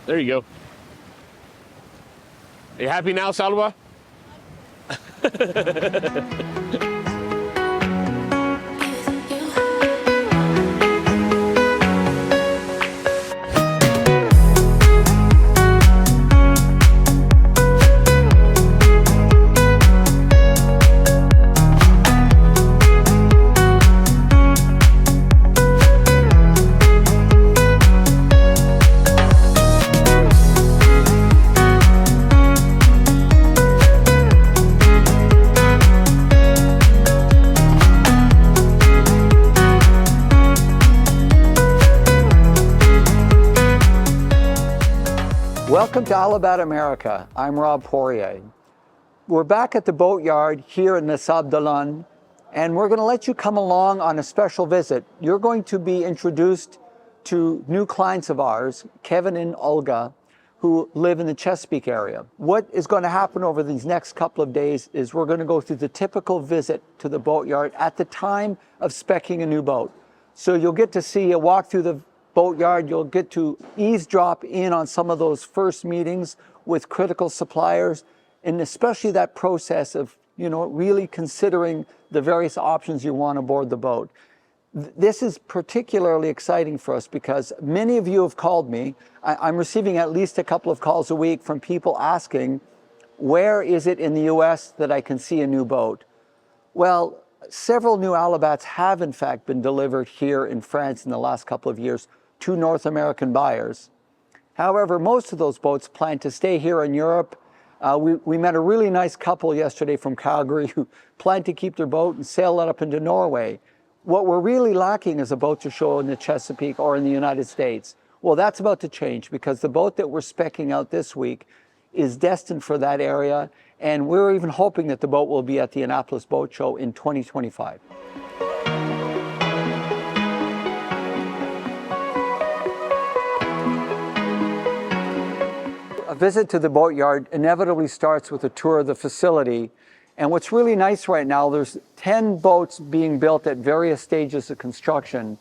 There you go. Are you happy now, Salva? Welcome to Alubat, America. I'm Rob Poirier. We're back at the boatyard here in Les Sables d'Olonne, and we're going to let you come along on a special visit. You're going to be introduced to new clients of ours, Kevin and Olga, who live in the Chesapeake area. What is going to happen over these next couple of days is we're going to go through the typical visit to the boatyard at the time of speccing a new boat. So you'll get to see a walk through the boatyard, you'll get to eavesdrop in on some of those first meetings with critical suppliers, and especially that process of, really considering the various options you want aboard the boat. This is particularly exciting for us because many of you have called me. I'm receiving at least a couple of calls a week from people asking, where is it in the US that I can see a new boat? Well, several new Alubats have in fact been delivered here in France in the last couple of years to North American buyers. However, most of those boats plan to stay here in Europe. We met a really nice couple yesterday from Calgary who plan to keep their boat and sail it up into Norway. What we're really lacking is a boat to show in the Chesapeake or in the United States. Well, that's about to change because the boat that we're speccing out this week is destined for that area, and we're even hoping that the boat will be at the Annapolis Boat Show in 2025. A visit to the boatyard inevitably starts with a tour of the facility. And what's really nice right now, there's 10 boats being built at various stages of construction.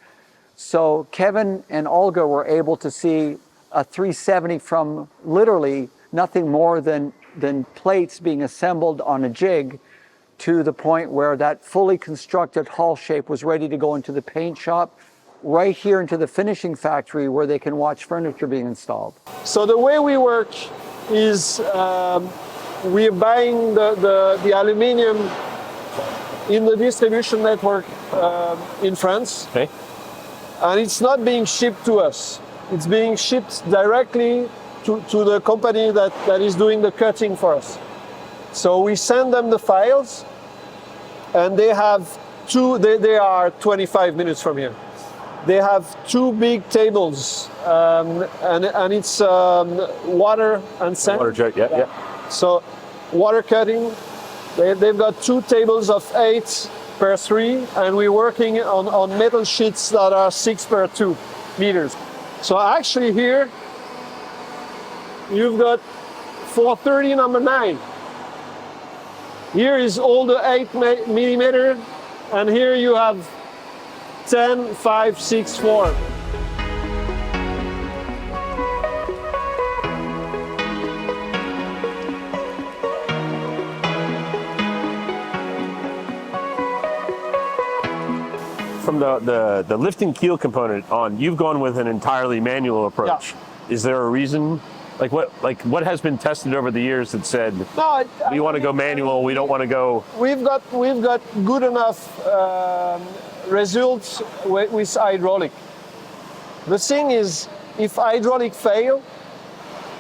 So Kevin and Olga were able to see a 370 from literally nothing more than plates being assembled on a jig to the point where that fully constructed hull shape was ready to go into the paint shop, right here into the finishing factory where they can watch furniture being installed. So the way we work is we're buying the aluminium in the distribution network in France. Okay. And it's not being shipped to us. It's being shipped directly to the company that is doing the cutting for us. So we send them the files, and they have they are 25 minutes from here. They have two big tables, and it's water and sand. Water jet, yeah. So water cutting, they've got two tables of 8 per 3, and we're working on metal sheets that are 6 per 2 meters. So actually here, you've got 430 number 9. Here is all the 8 millimeter, and here you have 10, 5, 6, 4. From the lifting keel component on, you've gone with an entirely manual approach. Yeah. Is there a reason? What has been tested over the years that said we want to go manual, we don't want to go? We've got good enough results with hydraulic. The thing is, if hydraulic fail,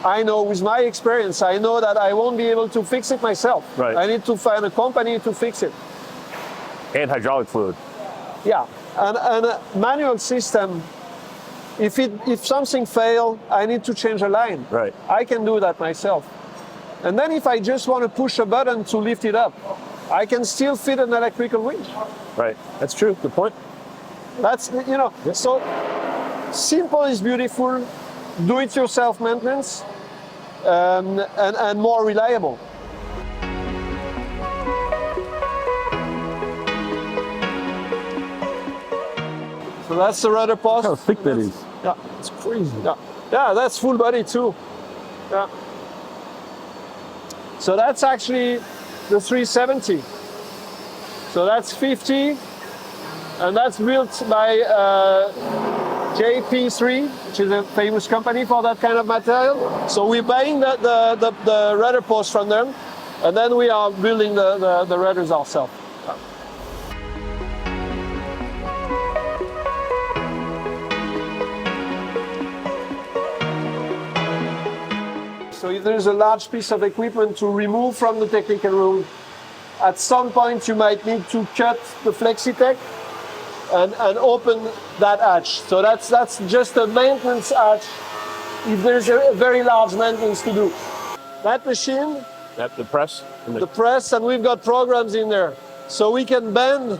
I know with my experience, I know that I won't be able to fix it myself. Right. I need to find a company to fix it. And hydraulic fluid. Yeah, and a manual system, if something fails, I need to change a line. Right. I can do that myself. And then if I just want to push a button to lift it up, I can still fit an electrical winch. Right, that's true, good point. That's, so simple is beautiful, do-it-yourself maintenance, and more reliable. So that's the rudder post. How thick that is. Yeah. It's crazy. Yeah. Yeah, that's full body too. Yeah. So that's actually the 370. So that's 50, and that's built by JP3, which is a famous company for that kind of material. So we're buying the rudder post from them, and then we are building the rudders ourselves. So if there's a large piece of equipment to remove from the technical room, at some point you might need to cut the flexitech and open that hatch. So that's just a maintenance hatch if there's a very large maintenance to do. That machine, The press? the press, and we've got programs in there. So we can bend.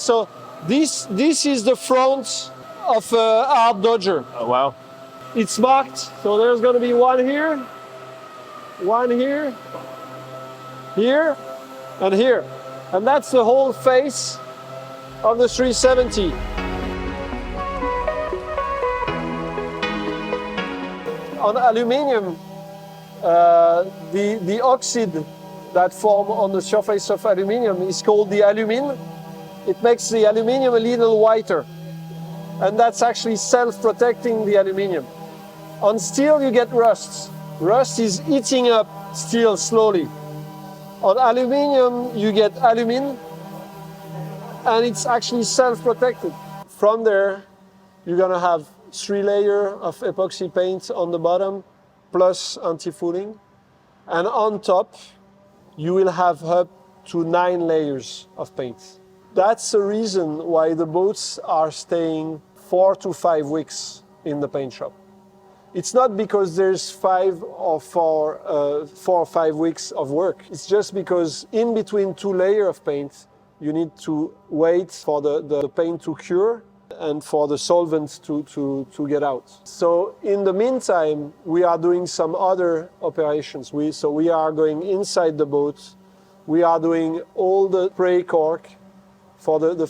So this is the front of a hard Dodger. Oh, wow. It's marked, so there's going to be one here, here, and here. And that's the whole face of the 370. On aluminium, the oxide that form on the surface of aluminium is called the alumin. It makes the aluminium a little whiter. And that's actually self-protecting the aluminium. On steel, you get rust. Rust is eating up steel slowly. On aluminium, you get alumin, and it's actually self-protected. From there, you're gonna have 3 layers of epoxy paint on the bottom, plus anti-fouling. And on top, you will have up to 9 layers of paint. That's the reason why the boats are staying 4 to 5 weeks in the paint shop. It's not because there's 4 or 5 weeks of work. It's just because in between 2 layers of paint, you need to wait for the paint to cure and for the solvent to get out. So in the meantime, we are doing some other operations. So we are going inside the boat. We are doing all the spray cork for the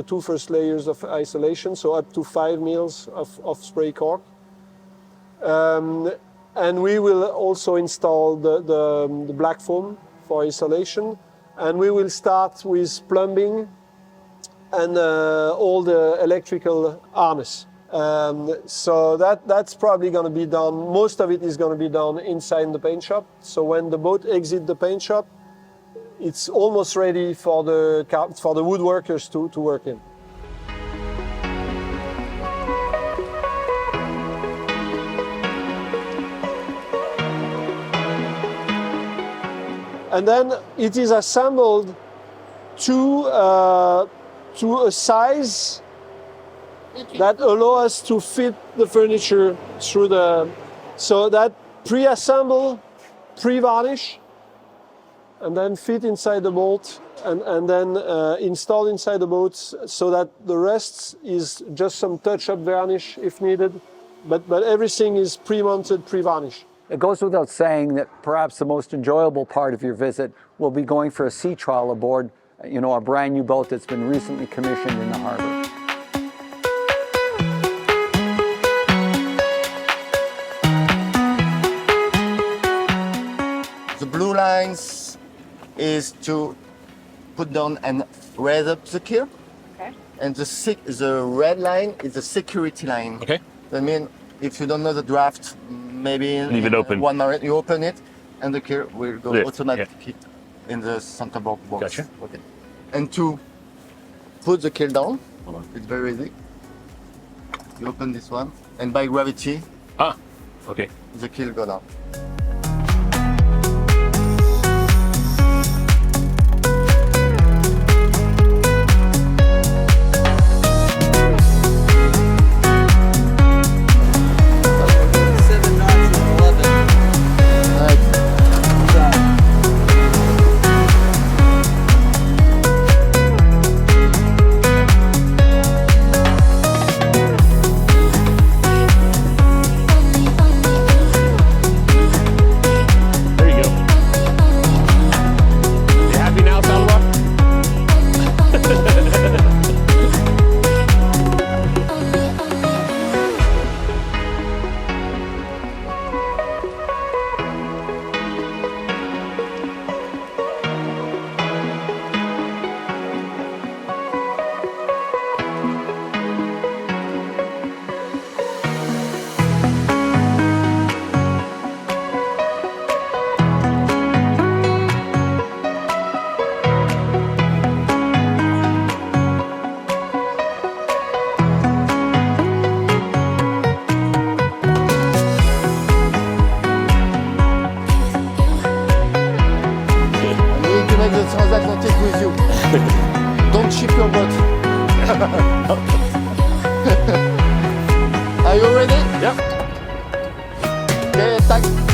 2 first layers of isolation, so up to 5 mils of spray cork. And we will also install the black foam for isolation, and we will start with plumbing and all the electrical harness. So that's probably going to be done. Most of it is going to be done inside the paint shop. So when the boat exits the paint shop, it's almost ready for the woodworkers to work in. And then it is assembled to a size that allows us to fit the furniture through so that pre-assemble, pre-varnish, and then fit inside the boat, and then install inside the boat, so that the rest is just some touch-up varnish if needed, but everything is pre-mounted, pre-varnished. It goes without saying that perhaps the most enjoyable part of your visit will be going for a sea trial aboard, a brand new boat that's been recently commissioned in the harbor. The blue lines is to put down and raise up the keel. Okay. And the red line is the security line. Okay. That means if you don't know the draft, maybe Leave it open. 1 minute, you open it, and the keel will go Lift, automatically in the center box. Gotcha. Okay. And to put the keel down, it's very easy. You open this one, and by gravity, Okay. the keel go down. Okay, thanks.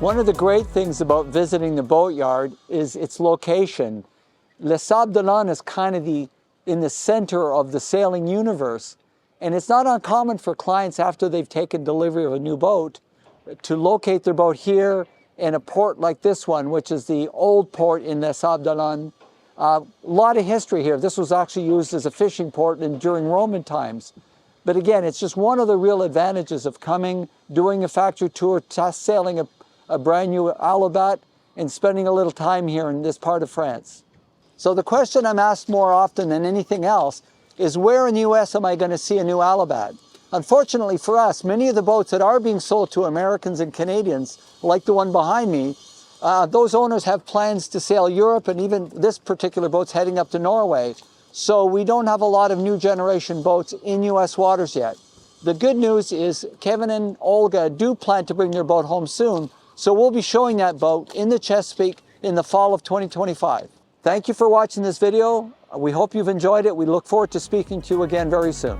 One of the great things about visiting the boatyard is its location. Les Sables d'Olonne is kind of in the center of the sailing universe. And it's not uncommon for clients after they've taken delivery of a new boat to locate their boat here in a port like this one, which is the old port in Les Sables d'Olonne. A lot of history here. This was actually used as a fishing port during Roman times. But again, it's just one of the real advantages of coming, doing a factory tour, test sailing a brand new Alubat, and spending a little time here in this part of France. So the question I'm asked more often than anything else is, where in the US am I going to see a new Alubat? Unfortunately for us, many of the boats that are being sold to Americans and Canadians, like the one behind me, those owners have plans to sail Europe, and even this particular boat's heading up to Norway. So we don't have a lot of new generation boats in US waters yet. The good news is Kevin and Olga do plan to bring their boat home soon, so we'll be showing that boat in the Chesapeake in the fall of 2025. Thank you for watching this video. We hope you've enjoyed it. We look forward to speaking to you again very soon.